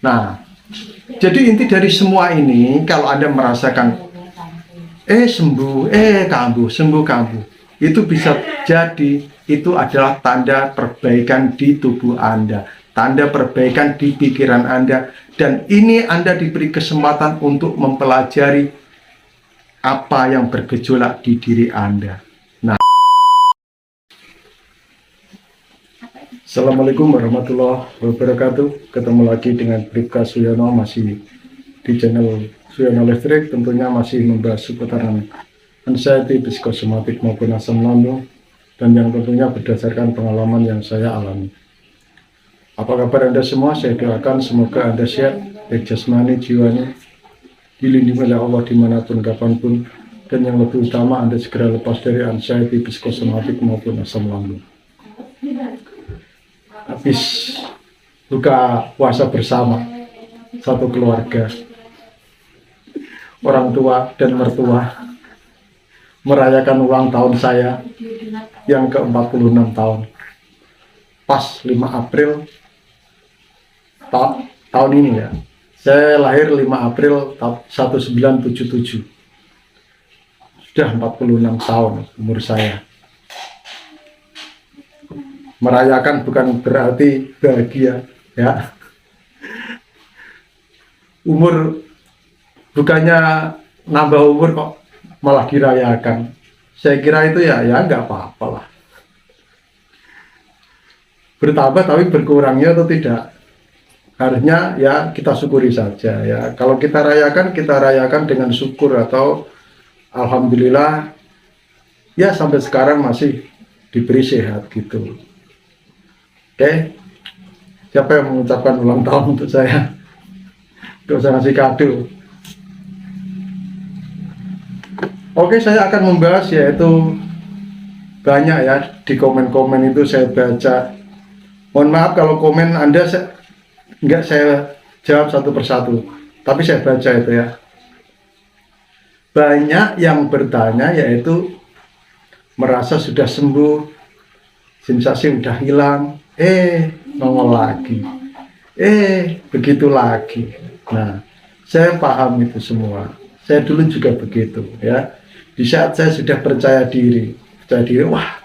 Nah, jadi inti dari semua ini, kalau Anda merasakan sembuh, kambuh, sembuh, kambuh, itu bisa jadi itu adalah tanda perbaikan di tubuh Anda, tanda perbaikan di pikiran Anda, dan ini Anda diberi kesempatan untuk mempelajari apa yang bergejolak di diri Anda. Nah, Assalamualaikum warahmatullahi wabarakatuh. Ketemu lagi dengan Bribka Suyono, masih di channel Suyono Listrik, tentunya masih membahas seputaran anxiety, psikosomatik maupun asam lambung, dan yang tentunya berdasarkan pengalaman yang saya alami. Apa kabar Anda semua? Saya doakan semoga Anda sehat, baik jasmani, jiwanya, dilindungi oleh Allah dimanapun, kapanpun, dan yang lebih utama Anda segera lepas dari anxiety, psikosomatik maupun asam lambung. Habis buka puasa bersama satu keluarga, orang tua dan mertua, merayakan ulang tahun saya yang ke-46 tahun. Pas 5 April tahun ini ya. Saya lahir 5 April 1977. Sudah 46 tahun umur saya. Merayakan bukan berarti bahagia ya. Umur bukannya nambah umur kok malah dirayakan. Saya kira itu ya nggak apa-apa lah. Bertambah tapi berkurangnya atau tidak, harusnya ya kita syukuri saja ya. Kalau kita rayakan dengan syukur atau alhamdulillah ya, sampai sekarang masih diberi sehat gitu. Oke, siapa yang mengucapkan ulang tahun untuk saya? Gak usah ngasih kado. Oke, saya akan membahas yaitu banyak ya, di komen-komen itu saya baca. Mohon maaf kalau komen Anda nggak saya jawab satu persatu, tapi saya baca itu ya. Banyak yang bertanya yaitu merasa sudah sembuh, sensasi udah hilang, nongol lagi, begitu lagi. Nah, saya paham itu semua. Saya dulu juga begitu ya. Di saat saya sudah percaya diri, wah,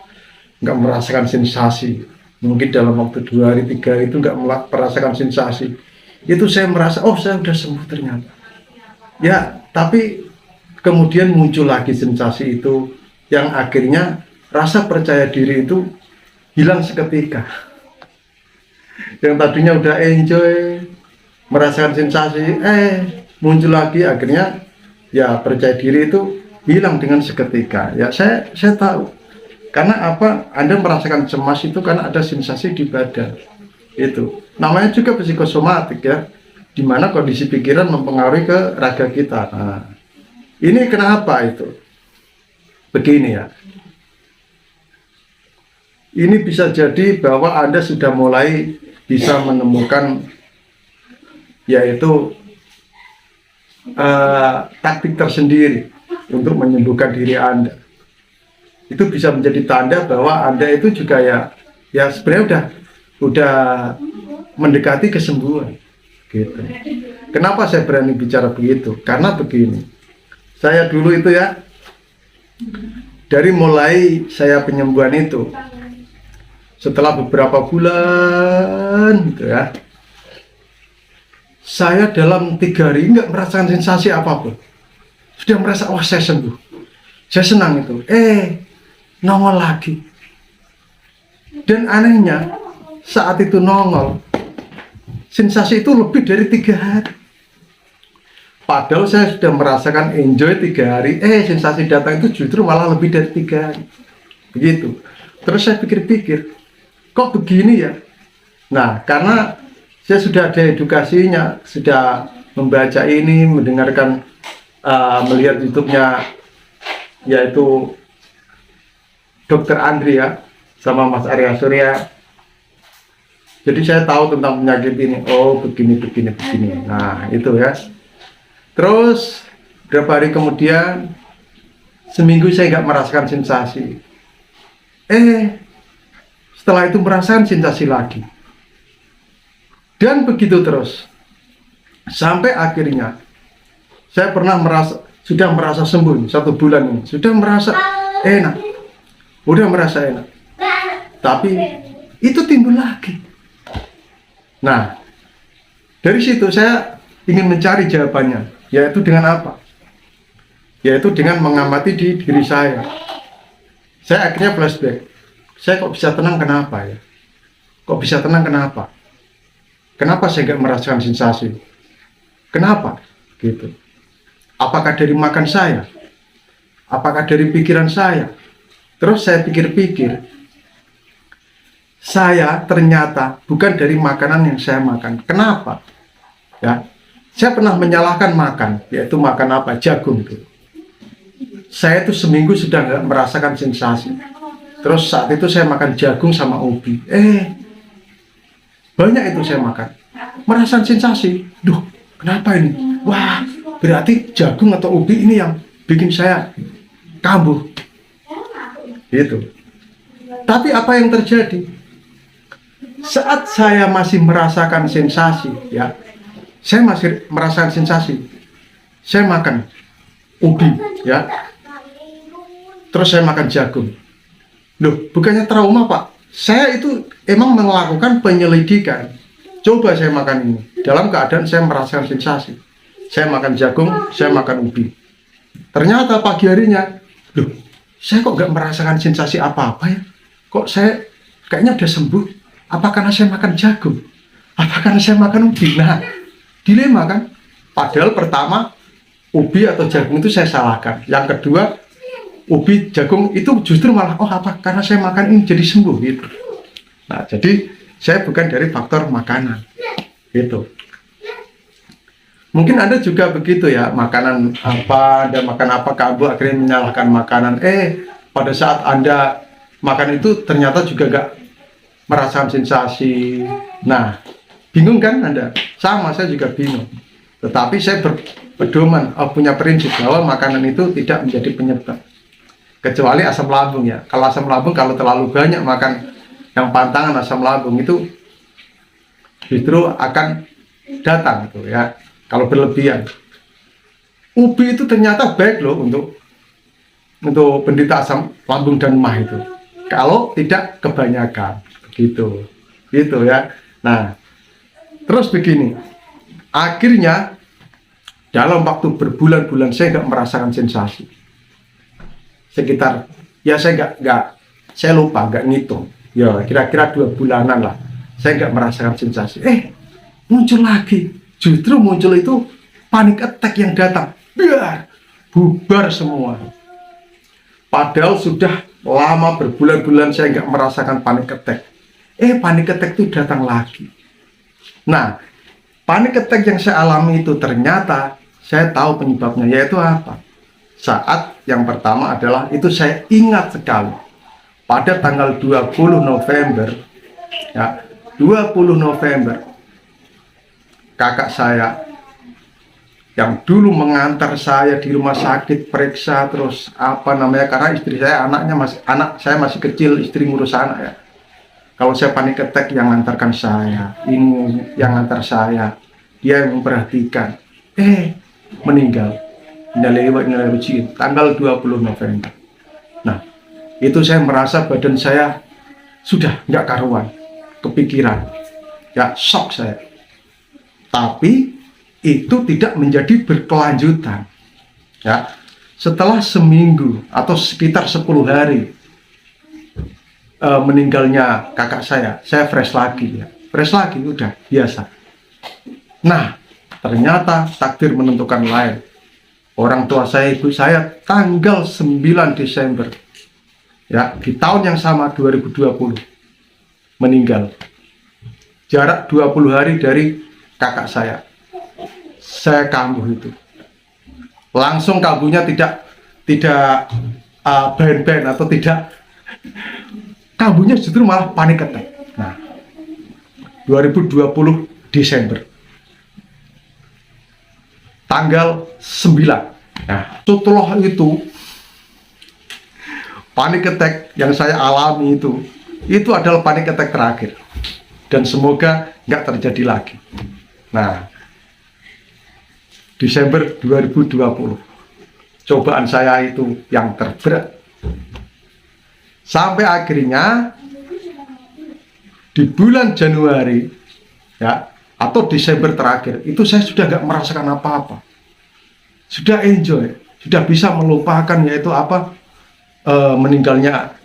nggak merasakan sensasi. Mungkin dalam waktu 2 hari, 3 hari itu nggak merasakan sensasi. Itu saya merasa, saya udah sembuh ternyata. Ya, tapi kemudian muncul lagi sensasi itu, yang akhirnya rasa percaya diri itu hilang seketika. Yang tadinya udah enjoy, merasakan sensasi, muncul lagi, akhirnya ya percaya diri itu hilang dengan seketika. Ya saya tahu. Karena apa? Anda merasakan cemas itu karena ada sensasi di badan. Itu namanya juga psikosomatik ya, dimana kondisi pikiran mempengaruhi ke raga kita. Nah, ini kenapa itu? Begini ya. Ini bisa jadi bahwa Anda sudah mulai bisa menemukan yaitu taktik tersendiri untuk menyembuhkan diri Anda. Itu bisa menjadi tanda bahwa Anda itu juga ya sebenarnya udah mendekati kesembuhan gitu. Kenapa saya berani bicara begitu? Karena begini, saya dulu itu ya, dari mulai saya penyembuhan itu, setelah beberapa bulan gitu ya, saya dalam 3 hari nggak merasakan sensasi apapun. Sudah merasa, wah saya sembuh, saya senang itu. Nongol lagi. Dan anehnya, saat itu nongol, sensasi itu lebih dari 3 hari. Padahal saya sudah merasakan enjoy 3 hari, sensasi datang itu justru malah lebih dari 3 hari. Begitu. Terus saya pikir-pikir, kok begini ya? Nah, karena saya sudah ada edukasinya, sudah membaca ini, mendengarkan, melihat YouTube-nya, yaitu Dr. Andri ya, sama Mas Arya Surya. Jadi saya tahu tentang penyakit ini. Begini. Nah, itu ya. Terus beberapa hari kemudian, seminggu saya nggak merasakan sensasi. Setelah itu merasakan sensasi lagi. Dan begitu terus. Sampai akhirnya saya sudah merasa sembuh 1 bulan ini, sudah merasa enak, udah merasa enak, tapi itu timbul lagi. Nah, dari situ saya ingin mencari jawabannya, yaitu dengan apa? Yaitu dengan mengamati di diri saya. Saya akhirnya flashback, saya kok bisa tenang, kenapa ya? Kok bisa tenang, kenapa? Kenapa saya nggak merasakan sensasi? Kenapa? Gitu. Apakah dari makan saya? Apakah dari pikiran saya? Terus saya pikir-pikir, saya ternyata bukan dari makanan yang saya makan. Kenapa? Ya, saya pernah menyalahkan makan, yaitu makan apa? Jagung itu. Saya itu seminggu sudah nggak merasakan sensasi. Terus saat itu saya makan jagung sama ubi. Banyak itu saya makan, merasakan sensasi. Duh, kenapa ini? Wah, berarti jagung atau ubi ini yang bikin saya kambuh. Gitu. Tapi apa yang terjadi? Saat saya masih merasakan sensasi, ya, saya masih merasakan sensasi. Saya makan ubi, ya. Terus saya makan jagung. Loh, bukannya trauma, Pak? Saya itu emang melakukan penyelidikan. Coba saya makan ini. Dalam keadaan saya merasakan sensasi. Saya makan jagung, saya makan ubi. Ternyata pagi harinya, loh, saya kok nggak merasakan sensasi apa-apa ya? Kok saya kayaknya udah sembuh? Apa karena saya makan jagung? Apa karena saya makan ubi? Nah, dilema kan? Padahal pertama, ubi atau jagung itu saya salahkan. Yang kedua, ubi, jagung itu justru malah, oh apa, karena saya makan ini jadi sembuh gitu. Nah, jadi saya bukan dari faktor makanan gitu. Mungkin Anda juga begitu ya, makanan apa, Anda makan apa, kambuh, akhirnya menyalahkan makanan. Pada saat Anda makan itu ternyata juga gak merasakan sensasi. Nah, bingung kan Anda? Sama, saya juga bingung. Tetapi saya berpedoman, punya prinsip bahwa makanan itu tidak menjadi penyebab. Kecuali asam lambung ya. Kalau asam lambung, kalau terlalu banyak makan yang pantangan asam lambung itu justru akan datang gitu ya. Kalau berlebihan. Ubi itu ternyata baik loh untuk penderita asam lambung dan MAH itu. Kalau tidak kebanyakan, gitu ya. Nah, terus begini. Akhirnya dalam waktu berbulan-bulan saya nggak merasakan sensasi. Sekitar, ya saya saya lupa, nggak ngitung, ya kira-kira 2 bulanan lah, saya nggak merasakan sensasi. Muncul lagi, justru muncul itu panic attack yang datang, biar bubar semua. Padahal sudah lama berbulan-bulan saya nggak merasakan panic attack. Panic attack itu datang lagi. Nah, panic attack yang saya alami itu ternyata saya tahu penyebabnya, yaitu apa? Saat yang pertama adalah, itu saya ingat sekali, pada tanggal 20 November ya, 20 November kakak saya yang dulu mengantar saya di rumah sakit periksa terus karena istri saya, anak saya masih kecil, istri ngurus anak ya. Kalau saya panik attack, yang ngantarkan saya, ini yang ngantar saya, dia yang memperhatikan, meninggal. Tanggal 20 November. Nah, itu saya merasa badan saya sudah nggak karuan, kepikiran, ya shock saya. Tapi itu tidak menjadi berkelanjutan. Ya, setelah seminggu atau sekitar 10 hari meninggalnya kakak saya fresh lagi ya, udah biasa. Nah, ternyata takdir menentukan lain. Orang tua saya, ibu saya, tanggal 9 Desember ya, di tahun yang sama 2020 meninggal. Jarak 20 hari dari kakak saya. Saya kambuh itu. Langsung kambuhnya tidak ben-ben atau tidak, kambuhnya justru malah panik attack. Nah, 2020 Desember. Tanggal 9. Nah, setelah itu panik attack yang saya alami itu adalah panik attack terakhir, dan semoga nggak terjadi lagi. Nah, Desember 2020. Cobaan saya itu yang terberat. Sampai akhirnya di bulan Januari ya atau Desember terakhir itu saya sudah nggak merasakan apa-apa, sudah enjoy, sudah bisa melupakan yaitu apa meninggalnya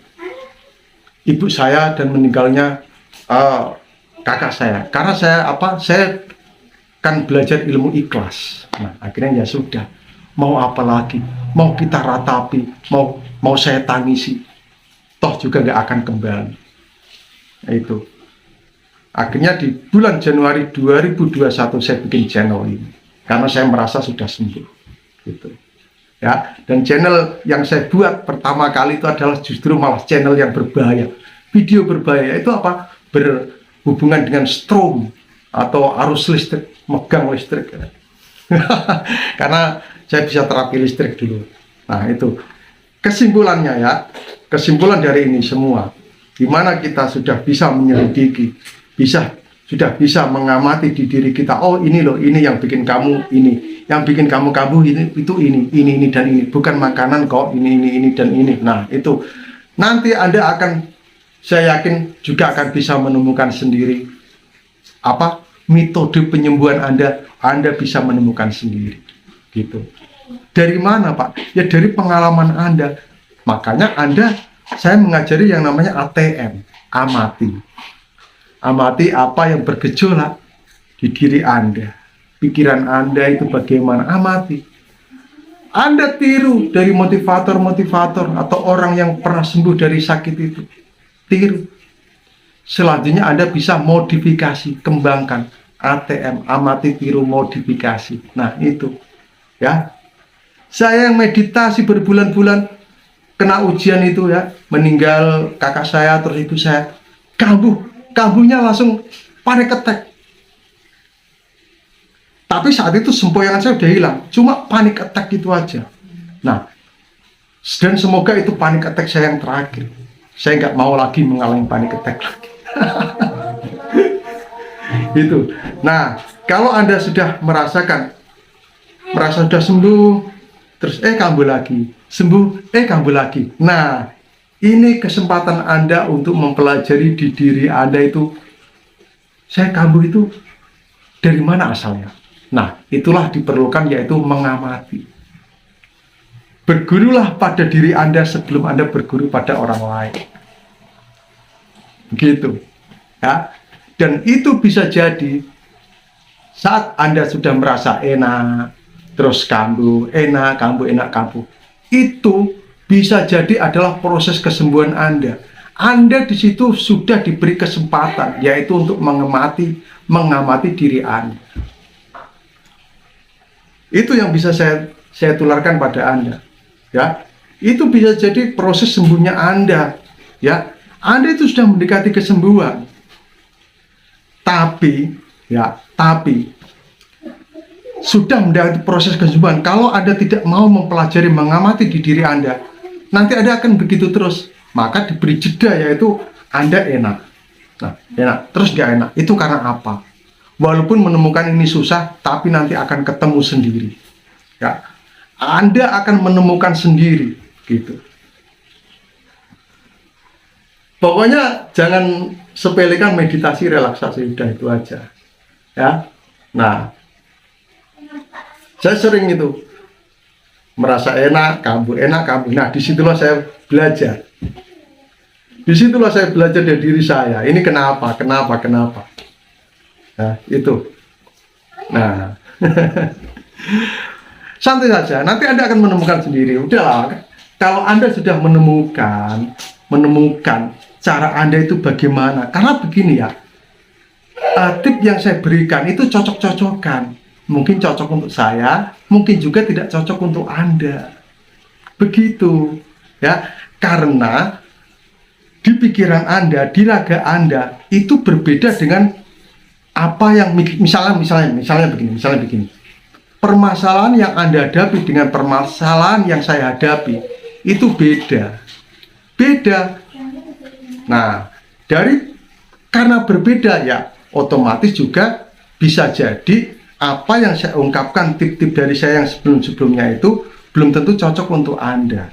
ibu saya dan meninggalnya kakak saya, karena saya kan belajar ilmu ikhlas. Nah akhirnya ya sudah, mau apa lagi, mau kita ratapi, mau saya tangisi, toh juga nggak akan kembali. Nah, itu akhirnya di bulan Januari 2021 saya bikin channel ini karena saya merasa sudah sembuh gitu ya. Dan channel yang saya buat pertama kali itu adalah justru malah channel yang berbahaya, video berbahaya. Itu apa? Berhubungan dengan strom atau arus listrik, megang listrik ya. Karena saya bisa terapi listrik dulu. Nah itu kesimpulannya ya, kesimpulan dari ini semua, dimana kita sudah bisa menyelidiki, sudah bisa mengamati di diri kita. Oh ini loh, ini yang bikin kamu ini, yang bikin kamu kambuh ini, itu ini dan ini, bukan makanan kok, ini dan ini. Nah itu nanti Anda akan, saya yakin juga akan bisa menemukan sendiri apa metode penyembuhan Anda bisa menemukan sendiri gitu. Dari mana Pak? Ya dari pengalaman Anda. Makanya saya mengajari yang namanya ATM, amati apa yang bergejolak di diri Anda, pikiran Anda itu bagaimana, amati. Anda tiru dari motivator atau orang yang pernah sembuh dari sakit itu, tiru. Selanjutnya Anda bisa modifikasi, kembangkan. ATM, amati, tiru, modifikasi. Nah itu ya, saya yang meditasi berbulan-bulan, kena ujian itu ya, meninggal kakak saya terus ibu saya, kambuhnya langsung panic attack. Tapi saat itu sempoyangan saya udah hilang, cuma panic attack itu aja. Nah, dan semoga itu panic attack saya yang terakhir. Saya nggak mau lagi mengalami panic attack lagi. Itu. Nah, kalau Anda sudah merasa sudah sembuh, terus kambuh lagi, sembuh, kambuh lagi. Nah, ini kesempatan Anda untuk mempelajari di diri Anda itu, saya kambuh itu dari mana asalnya. Nah, itulah diperlukan, yaitu mengamati. Bergurulah pada diri Anda sebelum Anda berguru pada orang lain. Begitu. Ya. Dan itu bisa jadi saat Anda sudah merasa enak, terus kambuh, enak, kambuh. Itu bisa jadi adalah proses kesembuhan Anda. Anda di situ sudah diberi kesempatan, yaitu untuk mengamati diri Anda. Itu yang bisa saya tularkan pada Anda. Ya, itu bisa jadi proses sembuhnya Anda. Ya, Anda itu sudah mendekati kesembuhan. Tapi sudah mendekati proses kesembuhan. Kalau Anda tidak mau mempelajari, mengamati di diri Anda, nanti Anda akan begitu terus. Maka diberi jeda, yaitu Anda enak. Nah, enak, terus gak enak. Itu karena apa? Walaupun menemukan ini susah, tapi nanti akan ketemu sendiri. Ya, Anda akan menemukan sendiri, gitu. Pokoknya jangan sepelekan meditasi, relaksasi, udah itu aja. Ya. Nah, saya sering itu merasa enak, kambuh. Nah, disitulah saya belajar. Disitulah saya belajar dari diri saya. Ini kenapa? Nah, itu. Nah, santai saja. Nanti Anda akan menemukan sendiri. Udahlah. Kalau Anda sudah menemukan cara Anda itu bagaimana. Karena begini ya, tip yang saya berikan itu cocok-cocokan. Mungkin cocok untuk saya, mungkin juga tidak cocok untuk Anda. Begitu ya, karena di pikiran Anda, di raga Anda itu berbeda dengan apa yang misalnya begini. Permasalahan yang Anda hadapi dengan permasalahan yang saya hadapi itu beda. Nah, karena berbeda ya, otomatis juga bisa jadi apa yang saya ungkapkan, tip-tip dari saya yang sebelum-sebelumnya itu belum tentu cocok untuk Anda.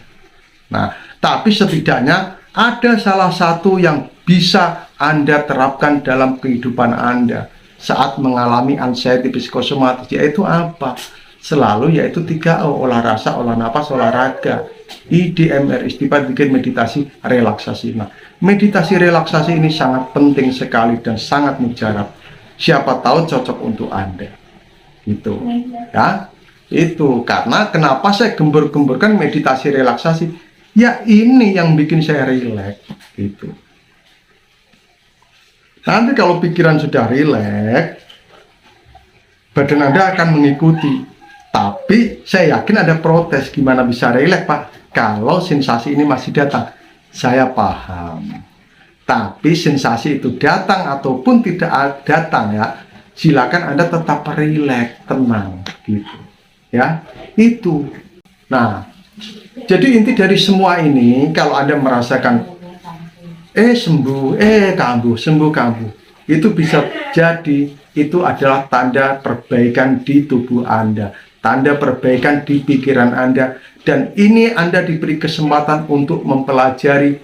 Nah, tapi setidaknya ada salah satu yang bisa Anda terapkan dalam kehidupan Anda saat mengalami anxiety psikosomatis, yaitu apa? Selalu yaitu 3O, olah rasa, olah napas, olahraga. IDMR, istighfar, zikir, meditasi, relaksasi. Nah, meditasi relaksasi ini sangat penting sekali dan sangat mujarab. Siapa tahu cocok untuk Anda. Itu ya, itu karena kenapa saya gembur-gemburkan meditasi relaksasi, ya ini yang bikin saya rileks gitu. Nanti kalau pikiran sudah rileks, badan Anda akan mengikuti. Tapi saya yakin ada protes, gimana bisa rileks Pak kalau sensasi ini masih datang. Saya paham, tapi sensasi itu datang ataupun tidak datang ya, silakan Anda tetap rileks, tenang gitu ya, itu. Nah, jadi inti dari semua ini, kalau Anda merasakan sembuh, kambuh, sembuh, kambuh, itu bisa jadi itu adalah tanda perbaikan di tubuh Anda, tanda perbaikan di pikiran Anda, dan ini Anda diberi kesempatan untuk mempelajari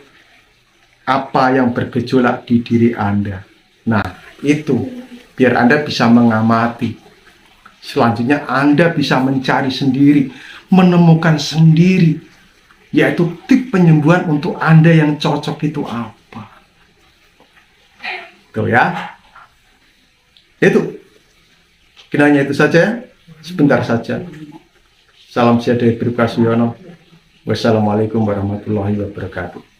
apa yang bergejolak di diri Anda. Nah, itu biar Anda bisa mengamati. Selanjutnya Anda bisa mencari sendiri, menemukan sendiri, yaitu tip penyembuhan untuk Anda yang cocok itu apa. Tuh ya. Itu. Kiranya itu saja, sebentar saja. Salam sejahtera dari Bribka Suyono. Wassalamualaikum warahmatullahi wabarakatuh.